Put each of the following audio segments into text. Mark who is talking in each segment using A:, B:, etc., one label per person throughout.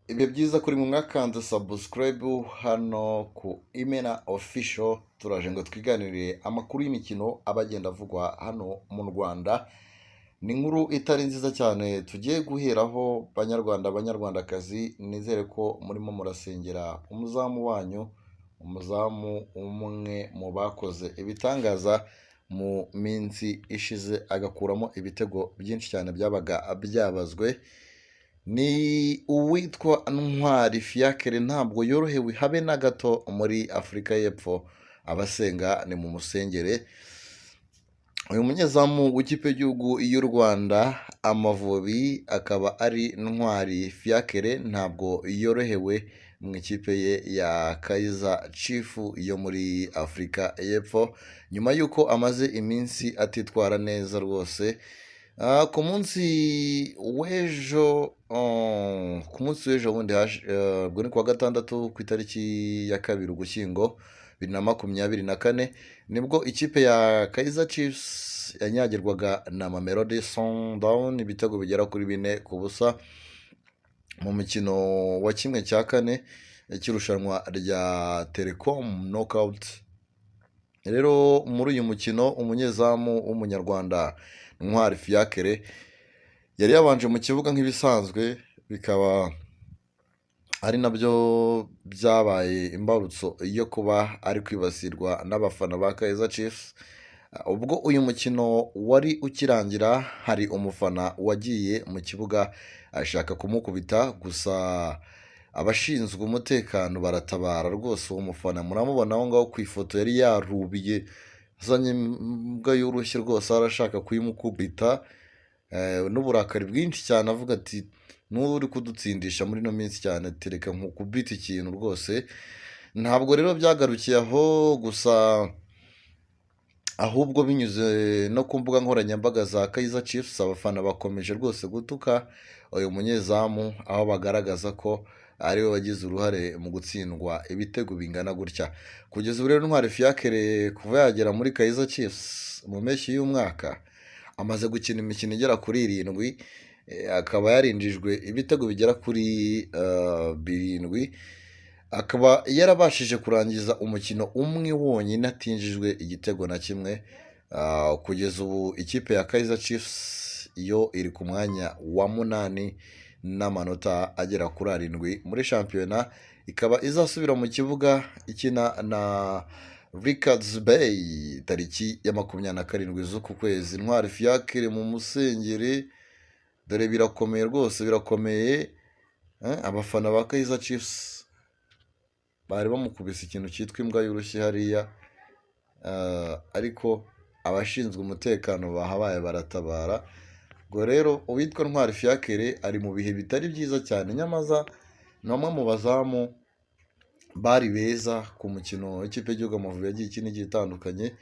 A: Ibihe byiza kuri mu mwakanze subscribe hano ku Imena Official, turaje ngo twiganirire amakuru y'imikino aba agenda avugwa hano mu Rwanda. Ni inkuru itari nziza cyane tugiye guheraho, banyarwanda banyarwandakazi, nizere ko murimo murasengera umuzamu wanyu, umuzamu umwe mu bakoze ibitangaza mu minsi ishize agakuramo ibitego byinshi cyane byabaga byabazwe. Ni uwitwa Ntwari Fiacre, ntabwo yorohewe habe na gato muri Afurika y'Epfo, abasenga ni mu musengere. Uyu munyezamu w'ikipe y'igihugu y'u Rwanda Amavubi akaba ari Ntwari Fiacre, ntabwo yorohewe mu ikipe ye ya Kaizer Chiefs yo muri Afurika y'Epfo, nyuma y'uko amaze iminsi atitwara neza rwose. Ku munsi w'ejo bundi ubwo ni kuwa gatandatu ku itariki ya 2 Ugushyingo 2024, nibwo ikipe ya Kaizer Chiefs yanyagirwaga na Mamelodi Sundowns ibitego bigera kuri 4-0 mu mukino wa 1/4 cy'irushanwa rya Telecom Knockout. Rero muri uyu mukino umunyezamu w'umunyarwanda Ntwari Fiacre yari yabanje mu kibuga nk'ibisanzwe, bikaba ari nabyo byabaye imbarutso yo kuba ari kwibasirwa n'abafana ba Kaizer Chiefs. Ubwo uyu mukino wari ukirangira, hari umufana wagiye mu kibuga ashaka kumukubita, gusa abashinzwe umutekano baratabara rwose. Uwo mufana muramubona aho ngaho ku ifoto, yari yarubiye azanye imbwa y'urushyi rwose, arashaka kuyimukubita n'uburakari bwinshi cyane, avuga ati n'ubu uri kudutsindisha muri ino minsi cyane, tereka nkukubita ikintu rwose. Ntabwo rero byagarukiye aho gusa, ahubwo binyuze no ku mbuga nkoranyambaga za Kaizer Chiefs, abafana bakomeje rwose gutuka uyu munyezamu, aho bagaragaza ko ariwe wagize uruhare mu gutsindwa ibitego bingana gutya. Kugeza ubu rero Ntwari Fiacre kuva yagera muri Kaizer Chiefs mu mpeshyi y'umwaka, amaze gukina imikino igera kuri 7, akaba yarinjijwe ibitego bigera kuri 7, akaba yarabashije kurangiza umukino umwe wonyine atinjijwe igitego na kimwe. Kugeza ubu ikipe ya Kaizer Chiefs yo iri ku mwanya wa 8 n'amanota agera kuri 7 muri shampiyona, ikaba izasubira mu kibuga ikina na Richards Bay tariki ya 27 z'uku kwezi. Ntwari Fiacre mu musengeri, dore birakomeye rwose, birakomeye. Abafana ba Kaizer Chiefs bari bamukubise ikintu cyitwa imbwa y'urushyi hariya, ariko abashinzwe umutekano bahabaye baratabara. Ubwo rero uwitwa Ntwari Fiacre ari mu bihe bitari byiza cyane, nyamaza ni umwe mu bazamu bari beza ku mukino w'ikipe y'igihugu Amavubi yagiye ikina igiye itandukanye,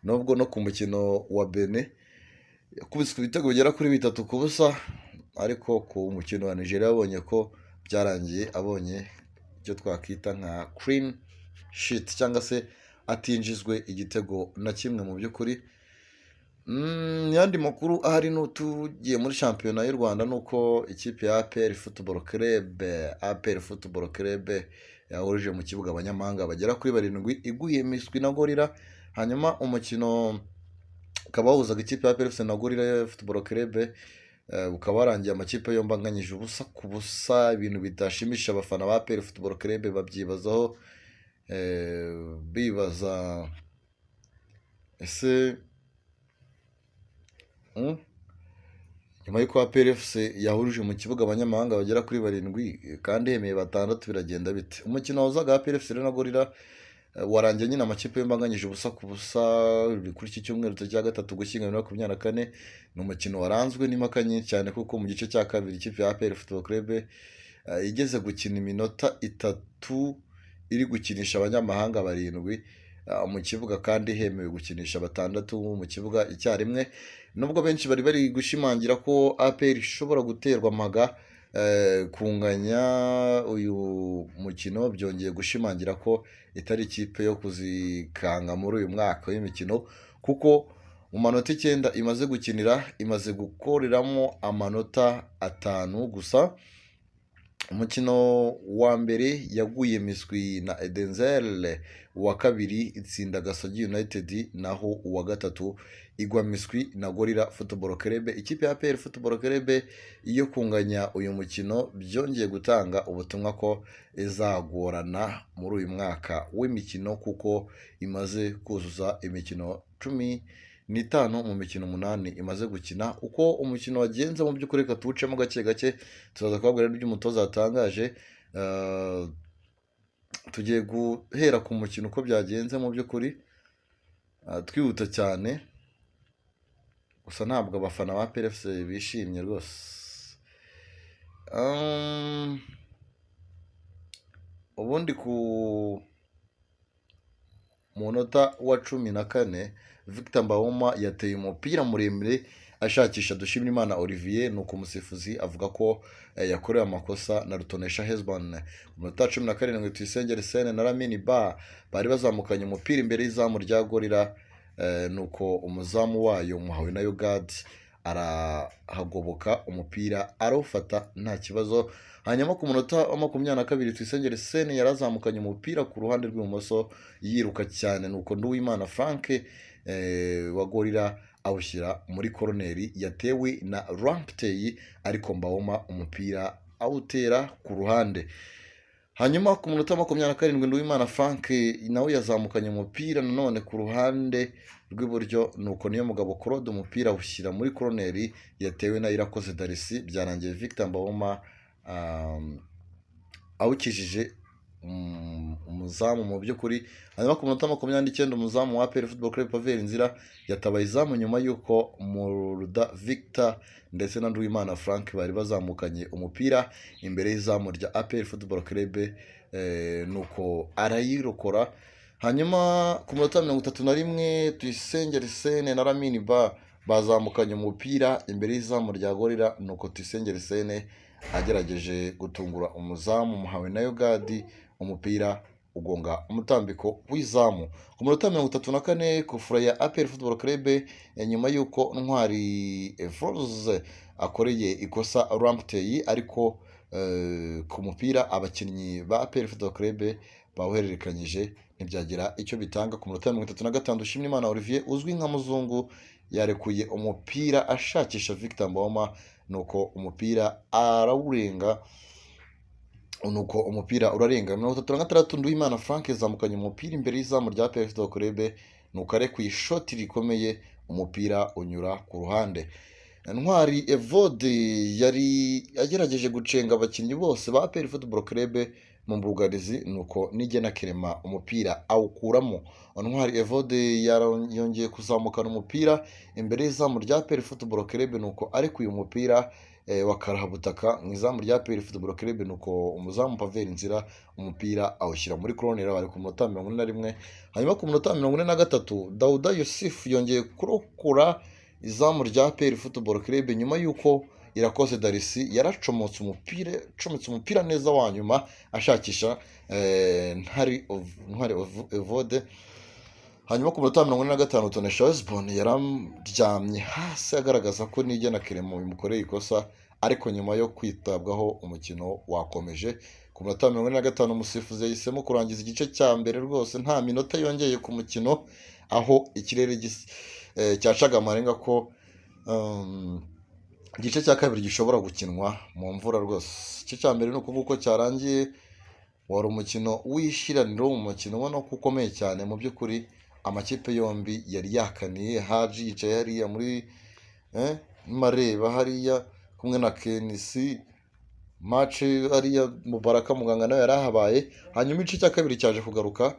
A: nubwo no ku mukino wa Benin yakubiswe ibitego bigera kuri 3-0, ariko ku mukino wa Nigeria abonye ko byarangiye abonye icyo twakwita nka clean sheet, cyangwa se atinjizwe igitego na kimwe mu by'ukuri. Yandi makuru ahari n'utugiye muri shampiyona y'u Rwanda, nuko ikipe ya APR Football Club yahurije mu kibuga abanyamahanga bagera kuri 7 iguye miswi na Gorilla. Hanyuma umukino ukaba wahuzaga ikipe ya APR FC na Gorilla Football Club, ukaba warangiye amakipe yombi anganyije 0-0, ibintu bitashimisha abafana ba APR Football Club babyibazaho, bibaza ese nyuma y'uko APR FC yahurije mu kibuga abanyamahanga bagera kuri 7 kandi hemeye 6, biragenda bite? Umukino wahuzaga APR FC na Gorilla warangiye nyine amakipe yombi anganyije 0-0 kuri iki cyumweru cya 3 Ugushyingo 2024. Ni umukino waranzwe n'impaka nyinshi cyane, kuko mu gice cya kabiri ikipe ya APR Football Club igeze gukina iminota 3 iri gukinisha abanyamahanga 7 mu kibuga, kandi hemewe gukinisha 6 mu kibuga icyarimwe. Nubwo benshi bari gushimangira ko APR ishobora guterwa amaga, kunganya uyu mukino byongeye gushimangira ko itari ikipe yo kuzikanga muri uyu mwaka w'imikino, kuko mu manota 9 imaze gukinira imaze gukoreramo amanota 5 gusa. umukino wa mbere yaguye miswi na Eden, uwa kabiri itsinda Gasogi United, naho uwa gatatu igwa miswi na Gorilla Football Club. Ikipe ya APR Football Club iyo kunganya uyu mukino byongeye gutanga ubutumwa ko izagorana muri uyu mwaka w'imikino, kuko imaze kuzuza imikino 15 mu mikino 8 imaze gukina. Uko umukino wagenze mu by'ukuri reka tuwucemo gake gake, turaza kubabwira ibyo umutoza yatangaje. Tugiye guhera ku mukino uko byagenze mu by'ukuri, twihuta cyane, gusa ntabwo abafana ba PFC bishimye rwose. Ubundi ku munota wa 14 Victor Mbawoma yateye umupira muremure ashakisha Dushimimana Olivier, nuko umusifuzi avuga ko yakorewe amakosa na Rutonesha Hezbon. Umunota 17 Tuyisengere Sene na Lamini Ba bari bazamukanye umupira imbere y'izamu rya Gorilla, nuko umuzamu wayo Muhawe na Yogad arahagoboka umupira arawufata nta kibazo. Hanyuma ku munota wa 22 Tuyisengere Sene yarazamukanye umupira ku ruhande rw'ibumoso yiruka cyane, nuko Nduwimana Frank wa Gorilla awushyira muri koroneri yatewe na Ramptey, ariko Mbawoma umupira awutera ku ruhande. Hanyuma ku munota wa 27 Nduwimana Frank nawe yazamukanye umupira nanone ku ruhande rw'iburyo, nuko niyo mugabo Claude umupira awushyira muri koroneri yatewe na Irakoze Darisi, byarangiye Victor Mbawoma awukijije umuzamu mu by'ukuri. Hanyuma ku munota 29 umuzamu wa APR Football Club Pavel Nzira yatabaye izamu nyuma y'uko Muruda Victor ndetse na Nduwimana Frank bari bazamukanye umupira imbere y'izamu rya APR Football Club, nuko arayirokora. Hanyuma ku munota 31 Tuyisengere Sene na Lamini Ba bazamukanye umupira imbere y'izamu rya Gorilla, nuko Tuyisengere Sene agerageje gutungura umuzamu Muhawe na Yogadi, umupira ugonga umutambiko w'izamu. Ku munota 34 kufura ya APR Football Club nyuma y'uko Ntwari Evroze akoreye ikosa Ramptey, ariko ku mupira abakinnyi ba APR Football Club bawuhererekanyije ntibyagira icyo bitanga. Ku munota 35 Dushimimana Olivier uzwi nka Muzungu yarekuye umupira ashakisha Victor Mbawoma, nuko umupira arawurenga, nuko umupira urarenga. 36 Nduwimana Frank yazamukanye umupira imbere y'izamu rya APR Football Club, nuko arekuye ishoti rikomeye umupira unyura ku ruhande. Ntwari Evode yari agerageje gucenga abakinnyi bose ba APR Football Club mu mbugarizi, nuko Nigena Clement umupira awukuramo. Ntwari Evode yongeye kuzamukana umupira imbere y'izamu rya APR Football Club, nuko arekuye umupira wakarahabutaka mu izamu rya APR Football Club, nuko umuzamu Pavel Nzira umupira awushyira muri koroneri bari ku munota 41. Hanyuma ku munota 43 Dauda Yusuf yongeye kurokora izamu rya APR Football Club nyuma y'uko Irakoze Darisi yaracomotse umupira neza wa nyuma ashakisha Ntwari Evode. Hanyuma ku munota 45 Tonesha Hezbon yararyamye hasi agaragaza ko Nigena Clement bimukoreye ikosa, ariko nyuma yo kwitabwaho umukino wakomeje. Ku munota 45 umusifuzi yahisemo kurangiza igice cya mbere rwose nta minota yongeye ku mukino, aho ikirere cyacaga amarenga ko igice cya kabiri gishobora gukinwa mu mvura rwose. Igice cya mbere nuko nguko cyarangiye, wari umukino w'ishiraniro, umukino ubona ko ukomeye cyane mu by'ukuri. Amakipe yombi yari yakaniye. Haji yicaye hariya muri mareba hariya kumwe na Kenisi, match hariya Mubaraka Muganga nawe yarahabaye. Hanyuma igice cya kabiri cyaje kugaruka,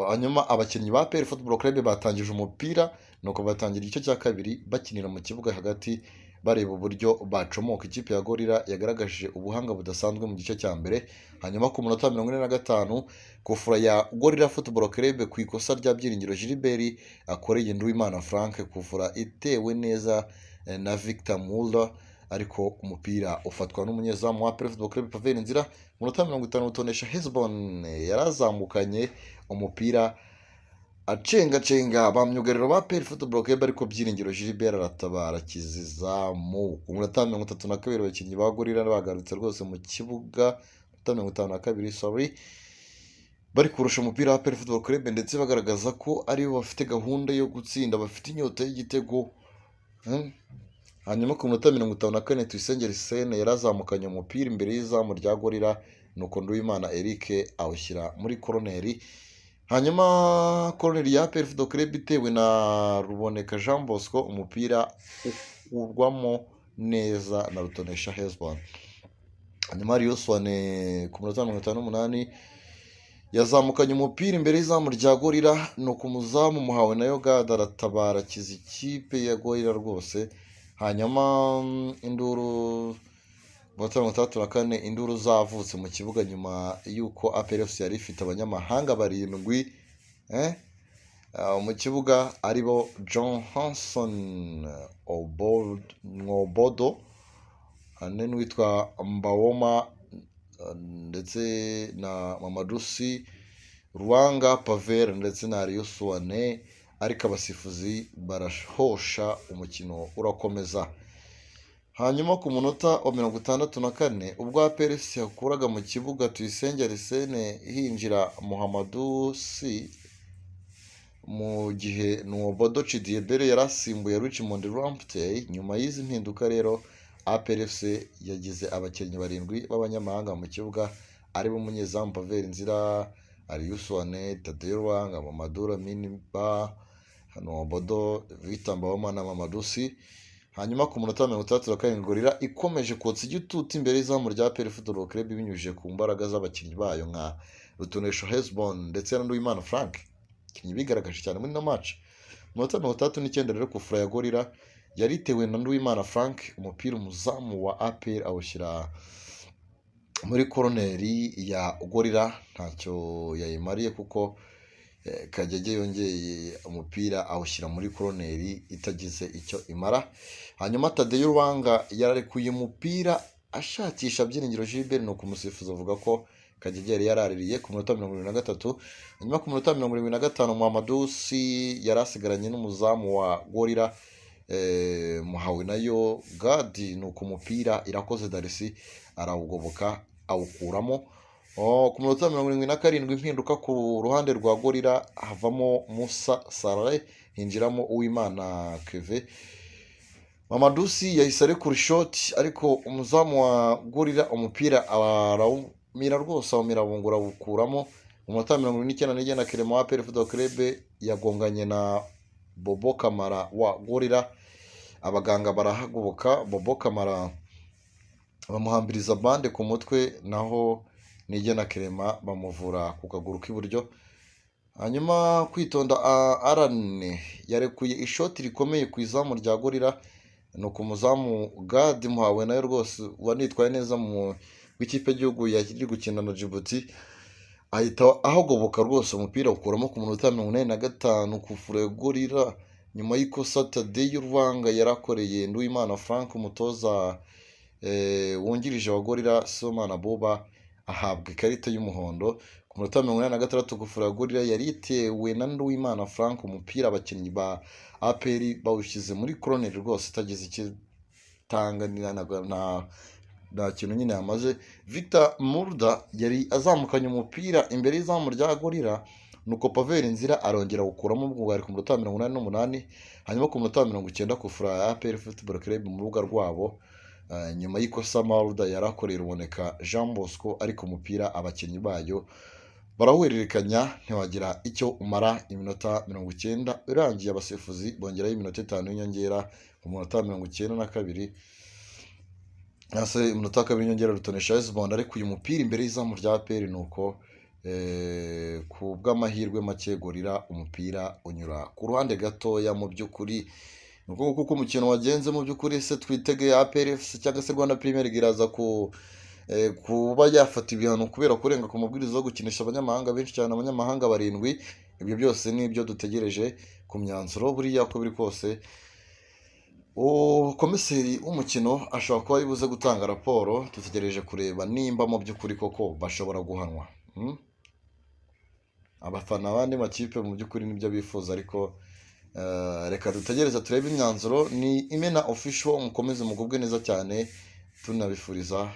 A: hanyuma abakinnyi ba APR Football Club batangije umupira, nuko batangira igice cya kabiri bakinira mu kibuga hagati bareba uburyo bacomoka. Ikipe ya Gorilla yagaragaje ubuhanga budasanzwe mu gice cya mbere. Hanyuma ku munota 45 kufura ya Gorilla Football Club ku ikosa rya Byiringiro Gilbert akoreye Nduwimana Frank, kufura itewe neza na Victor Muller, ariko umupira ufatwa n'umunyezamu wa APR Football Club Pavel Nzira. Munota 50 Tonesha Hezbon yarazamukanye umupira acengacenga ba myugariro ba PL Football Club ariko Byiringiro Gilbert aratabara kizizamu ku munota 32 abakinnyi ba Gorilla bagarutse rwose mu kibuga, minota 52 sorry, bari kurusha umupira wa PL Football Club ndetse bagaragaza ko aribo bafite gahunda yo gutsinda, bafite inyota y'igitego. Hanyuma ku minota 54 Tuyisenge Arsene yarazamukanye umupira imbere y'izamu rya Gorilla, nuko Nduwimana Eric awushyira muri koroneri. Hanyuma koroneri ya PL Football Club itewe na Ruboneka Jean Bosco, umupira ukurwamo neza na Rutonesha Hezbon. Hanyuma Riyoswane ku minota 58 yazamukanye umupira imbere y'izamu rya Gorilla, nuko umuzamu muhawe nayo Gad aratabara kiza ikipe ya Gorilla rwose. Hanyuma induru Batanu 34 induru zavutse mu kibuga nyuma yuko APRFC yari ifite abanyamahanga barindwi mu kibuga aribo John Hanson Obodo n'uwitwa Mbawoma ndetse na Mamadusi Ruwanga Pavel ndetse na Riyoswane, ariko abasifuzi barahosha umukino urakomeza. Hanyuma ku munota wa 64 ubwo APRFC yakuraga mu kibuga Tuyisenge Arsene hinjira Muhammadu Si, mu gihe Nuobodo Chidiebere yarasimbuye Richmond Lamptey. Nyuma y'izi mpinduka rero APRFC yagize abakinnyi barindwi b'abanyamahanga mu kibuga aribo umunyezamu Pavel Nzira, Ariyuswane, Tadeo Rwanga, Mamadou Miniba, Nuobodo, Victor Mbawoma na Mamadusi. Hanyuma ku munota 37 Gorilla ikomeje kotsa igitutu imbere y'izamu rya PL Football Club binyujije ku mbaraga z'abakinnyi bayo nka Rutonesha Hezbon ndetse na Nduwimana Frank, abakinnyi bigaragaje cyane muri no match. Mu munota 39 rero ku fura ya Gorilla yaritewe na Nduwimana Frank, umupira umuzamu wa APR awushyira muri koroneri ya Gorilla, ntacyo yayimariye kuko Kagege yongeye umupira awushyira muri koroneri itagize icyo imara. Hanyuma Tadeo Rwanga yararekuye umupira ashakisha Byiringiro Gilbert, nuko umusifuzi avuga ko Kagege yari yaraririye ku minota 23. Hanyuma ku minota 25 Muhammadu Si yarasigaranye n'umuzamu wa Gorilla muhawe nayo Gad, nuko umupira Irakoze Darcy arawugoboka awukuramo. Ku minota 77 impinduka ku ruhande rwa Gorilla havamo Musa Saleh hinjiramo Uwimana Keve. Mamadusi yahise arekura ishoti, ariko umuzamu wa Gorilla umupira arawumira rwose, awumira bungura awukuramo. Mu minota 49 na Clement wa PL Football Club yagonganye na Bobo Kamara wa Gorilla, abaganga barahagoboka Bobo Kamara bamuhambiriza bande ku mutwe, naho Nige na Clement bamuvura ku kaguru k'iburyo. Hanyuma kwitonda Arane yarekuye ishoti rikomeye ku izamu rya Gorilla, nuko umuzamu Gad muhawe nayo rwose wanitwaye neza mu w'ikipe y'igihugu yari gukina na Djibouti, ahita ahagoboka rwose umupira ukuramo ku minota 45 ku fura ya Gorilla, nyuma y'ikosa Tadeo Rwanga yarakoreye Nduwimana Frank, umutoza wungirije wa Gorilla Somana Boba ahabwa ikarita y'umuhondo. Ku minota 86 ku fura ya Gorilla yaritewe na Nduwimana Frank, umupira abakinnyi ba APR bawushyize muri koroneri rwose itagize ikitanga nta kintu nyine yamaze. Victor Murda yari azamukanye umupira imbere y'izamu rya Gorilla, nuko Pavel Nzira arongera gukuramo bwari ku minota 88. Hanyuma ku minota 90 ku fura ya APR Football Club mu rubuga rwabo, nyuma y'ikosa Murda yarakorera Ruboneka Jean Bosco, ariko umupira abakinnyi bayo barawererekanya ntiwagira icyo umara. Iminota 90 irangiye abasifuzi bongeraho iminota 5 y'inyongera ku minota 92. Iminota 2 y'inyongera Rutonesha Hezbon ariko uyu mupira imbere y'izamu rya APR, nuko ku bw'amahirwe make Gorilla umupira unyura ku ruhande gatoya. Mu by'ukuri nuko kuko umukino wagenze mu by'ukuri se twitege APRFC cyangwa se Rwanda Premier League iraza kuba yafata ibihano kubera kurenga ku mabwiriza yo gukinisha abanyamahanga benshi cyane, abanyamahanga barindwi. Ibyo byose nibyo dutegereje ku myanzuro. Buriya uko biri kose komiseri w'umukino ashobora kuba yibuze gutanga raporo, dutegereje kureba nimba mu by'ukuri koko bashobora guhanwa. abafana b'andi makipe mu by'ukuri nibyo bifuza, ariko reka dutegereze turebe imyanzuro. Ni Imena Official, mukomeze mugubwe neza cyane tunabifuriza